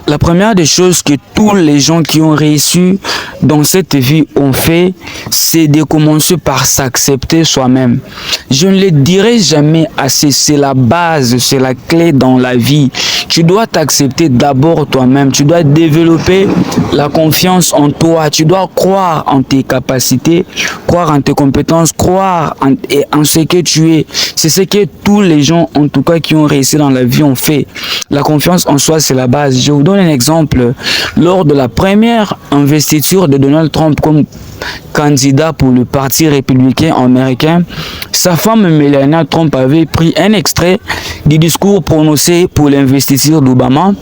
La première des choses que tous les gens qui ont réussi dans cette vie ont fait, c'est de commencer par s'accepter soi-même. Je ne le dirai jamais assez, c'est la base, c'est la clé dans la vie. Tu dois t'accepter d'abord toi-même, tu dois développer la confiance en toi, tu dois croire en tes capacités, croire en tes compétences, croire en ce que tu es. C'est ce que tous les gens, en tout cas, qui ont réussi dans la vie ont fait. La confiance en soi, c'est la base. Je vous donne un exemple. Lors de la première investiture de Donald Trump comme candidat pour le Parti républicain américain, sa femme Melania Trump avait pris un extrait du discours prononcé pour l'investiture d'Obama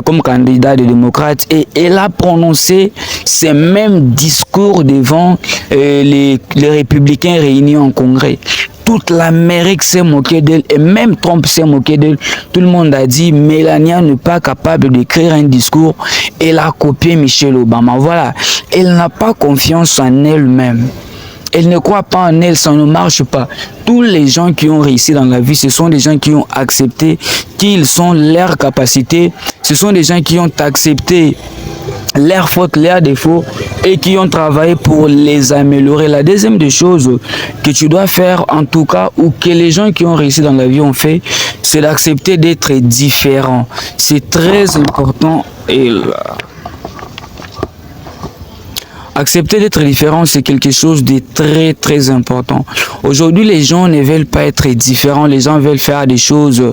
comme candidat des démocrates, et elle a prononcé ces mêmes discours devant les républicains réunis en congrès. Toute l'Amérique s'est moquée d'elle et même Trump s'est moqué d'elle. Tout le monde a dit Melania n'est pas capable d'écrire un discours. Elle a copié Michelle Obama. Voilà, elle n'a pas confiance en elle-même. Elle ne croit pas en elle, ça ne marche pas. Tous les gens qui ont réussi dans la vie, ce sont des gens qui ont accepté qu'ils sont leurs capacités. Ce sont des gens qui ont accepté leurs fautes, leurs défauts et qui ont travaillé pour les améliorer. La deuxième des choses que tu dois faire, en tout cas, ou que les gens qui ont réussi dans la vie ont fait, c'est d'accepter d'être différent. C'est très important. Et accepter d'être différent, c'est quelque chose de très très important. Aujourd'hui, les gens ne veulent pas être différents, les gens veulent faire des choses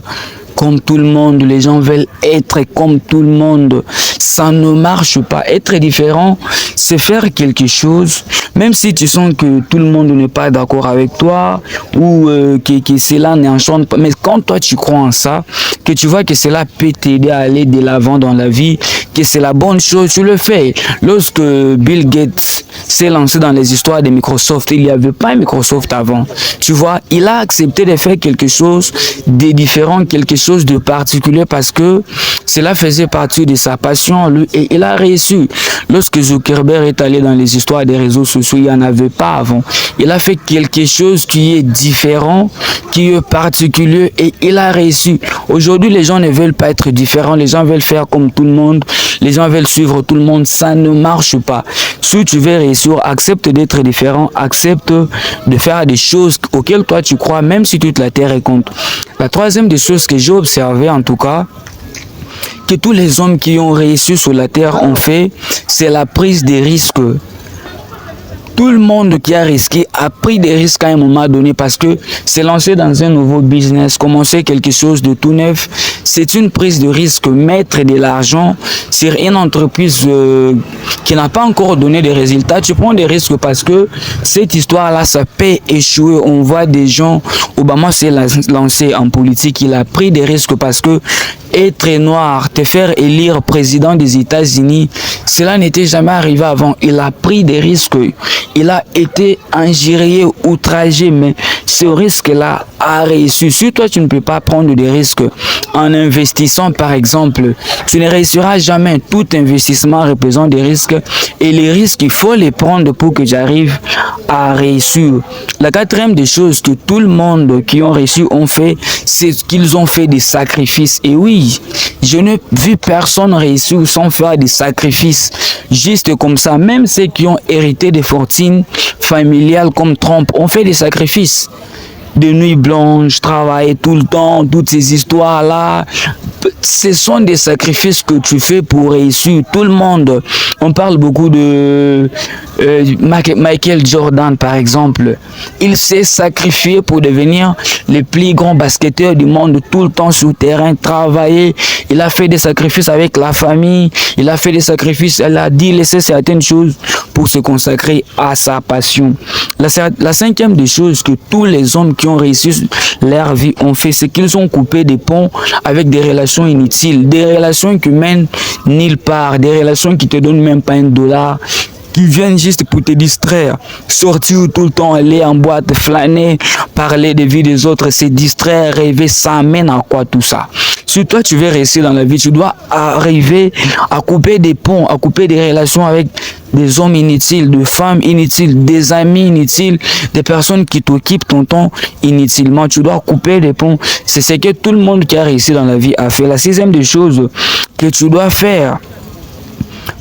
comme tout le monde, les gens veulent être comme tout le monde. Ça ne marche pas. Être différent, c'est faire quelque chose, même si tu sens que tout le monde n'est pas d'accord avec toi ou que cela n'enchante pas. Mais quand toi tu crois en ça, que tu vois que cela peut t'aider à aller de l'avant dans la vie, que c'est la bonne chose, tu le fais. Lorsque Bill Gates s'est lancé dans les histoires de Microsoft, il n'y avait pas Microsoft avant. Tu vois, il a accepté de faire quelque chose de différent, quelque chose de particulier parce que cela faisait partie de sa passion lui, et il a réussi. Lorsque Zuckerberg est allé dans les histoires des réseaux sociaux, il n'y en avait pas avant. Il a fait quelque chose qui est différent, qui est particulier et il a réussi. Aujourd'hui, les gens ne veulent pas être différents, les gens veulent faire comme tout le monde, les gens veulent suivre tout le monde, ça ne marche pas. Si tu veux réussir, accepte d'être différent, accepte de faire des choses auxquelles toi tu crois, même si toute la terre est contre. La troisième des choses que j'ai observé en tout cas, que tous les hommes qui ont réussi sur la terre ont fait, c'est la prise des risques. Tout le monde qui a risqué a pris des risques à un moment donné parce que c'est lancé dans un nouveau business, commencer quelque chose de tout neuf, c'est une prise de risque, mettre de l'argent sur une entreprise qui n'a pas encore donné des résultats. Tu prends des risques parce que cette histoire-là, ça peut échouer. On voit des gens, Obama s'est lancé en politique, il a pris des risques parce que être noir, te faire élire président des États-Unis, cela n'était jamais arrivé avant. Il a pris des risques. Il a été injurié, outragé, mais ce risque-là a réussi. Si toi, tu ne peux pas prendre des risques en investissant, par exemple, tu ne réussiras jamais. Tout investissement représente des risques et les risques, il faut les prendre pour que j'arrive à réussir. La quatrième des choses que tout le monde qui ont réussi ont fait, c'est qu'ils ont fait des sacrifices. Et oui, je n'ai vu personne réussir sans faire des sacrifices. Juste comme ça, même ceux qui ont hérité des fortunes familiales comme Trump ont fait des sacrifices. De nuit blanche, travailler tout le temps, toutes ces histoires-là. Ce sont des sacrifices que tu fais pour réussir. Tout le monde, on parle beaucoup de Michael Jordan par exemple. Il s'est sacrifié pour devenir le plus grand basketteur du monde, tout le temps sur le terrain, travailler. Il a fait des sacrifices avec la famille, il a fait des sacrifices, il a dit laisser certaines choses pour se consacrer à sa passion. La cinquième des choses que tous les hommes qui ont réussi leur vie ont fait, c'est qu'ils ont coupé des ponts avec des relations inutiles, des relations qui mènent nulle part, des relations qui te donnent même pas $1. qui viennent juste pour te distraire. Sortir tout le temps, aller en boîte, flâner, parler des vies des autres, se distraire, rêver, ça amène à quoi tout ça? Si toi tu veux réussir dans la vie, tu dois arriver à couper des ponts, à couper des relations avec des hommes inutiles, des femmes inutiles, des amis inutiles, des personnes qui t'occupent ton temps inutilement. Tu dois couper des ponts. C'est ce que tout le monde qui a réussi dans la vie a fait. La sixième des choses que tu dois faire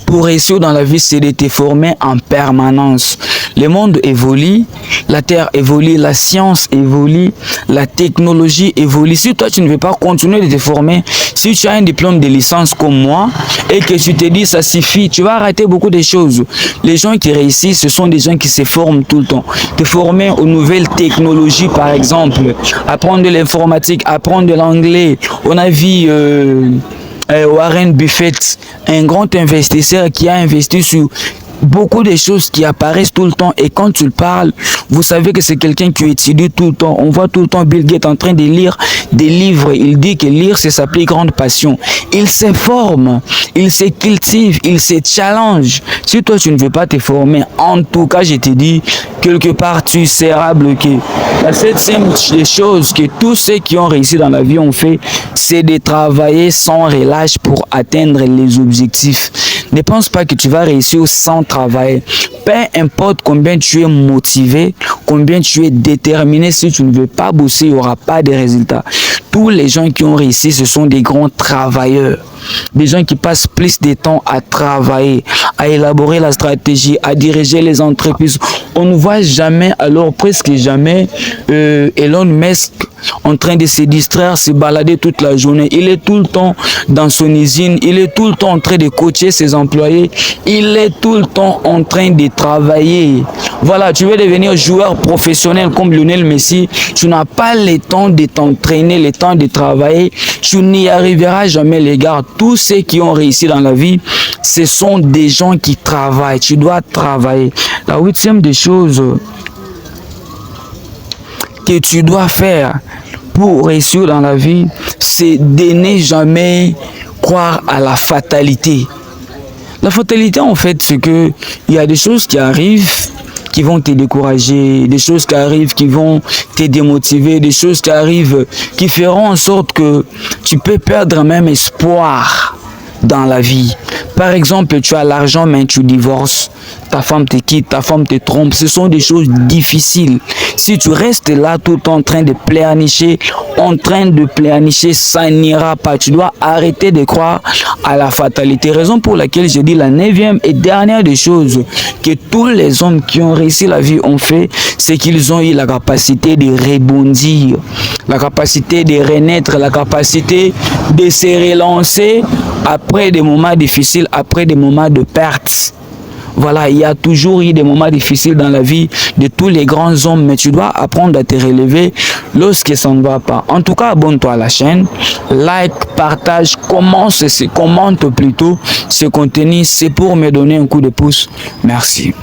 pour réussir dans la vie, c'est de te former en permanence. Le monde évolue, la terre évolue, la science évolue, la technologie évolue. Si toi, tu ne veux pas continuer de te former, si tu as un diplôme de licence comme moi et que tu te dis ça suffit, tu vas rater beaucoup de choses. Les gens qui réussissent, ce sont des gens qui se forment tout le temps. Te former aux nouvelles technologies, par exemple, apprendre de l'informatique, apprendre de l'anglais. On a vu Warren Buffett, un grand investisseur qui a investi sur beaucoup de choses qui apparaissent tout le temps, et quand tu le parles, vous savez que c'est quelqu'un qui étudie tout le temps. On voit tout le temps Bill Gates en train de lire des livres. Il dit que lire, c'est sa plus grande passion. Il se forme, il se cultive, il se challenge. Si toi, tu ne veux pas te former, en tout cas, je te dis, quelque part, tu seras bloqué. La septième des choses que tous ceux qui ont réussi dans la vie ont fait, c'est de travailler sans relâche pour atteindre les objectifs. Ne pense pas que tu vas réussir sans travailler. Peu importe combien tu es motivé, combien tu es déterminé, si tu ne veux pas bosser, il n'y aura pas de résultats. Tous les gens qui ont réussi, ce sont des grands travailleurs. Des gens qui passent plus de temps à travailler, à élaborer la stratégie, à diriger les entreprises. On ne voit jamais, alors presque jamais, Elon Musk en train de se distraire, se balader toute la journée. Il est tout le temps dans son usine, il est tout le temps en train de coacher ses employés, il est tout le temps en train de travailler. Voilà, tu veux devenir joueur professionnel comme Lionel Messi, tu n'as pas le temps de t'entraîner, le temps de travailler, tu n'y arriveras jamais, les gars. Tous ceux qui ont réussi dans la vie, ce sont des gens qui travaillent. Tu dois travailler. La huitième des choses que tu dois faire pour réussir dans la vie, c'est de ne jamais croire à la fatalité. La fatalité, en fait, c'est que il y a des choses qui arrivent qui vont te décourager, des choses qui arrivent qui vont te démotiver, des choses qui arrivent qui feront en sorte que tu peux perdre même espoir dans la vie. Par exemple, tu as l'argent mais tu divorces, ta femme te quitte, ta femme te trompe, ce sont des choses difficiles. Si tu restes là tout en train de pleurnicher, ça n'ira pas. Tu dois arrêter de croire à la fatalité. Raison pour laquelle je dis la neuvième et dernière des choses que tous les hommes qui ont réussi la vie ont fait, c'est qu'ils ont eu la capacité de rebondir, la capacité de renaître, la capacité de se relancer après des moments difficiles, après des moments de perte. Voilà, il y a toujours eu des moments difficiles dans la vie de tous les grands hommes, mais tu dois apprendre à te relever lorsque ça ne va pas. En tout cas, abonne-toi à la chaîne, like, partage, commente plutôt ce contenu, c'est pour me donner un coup de pouce. Merci.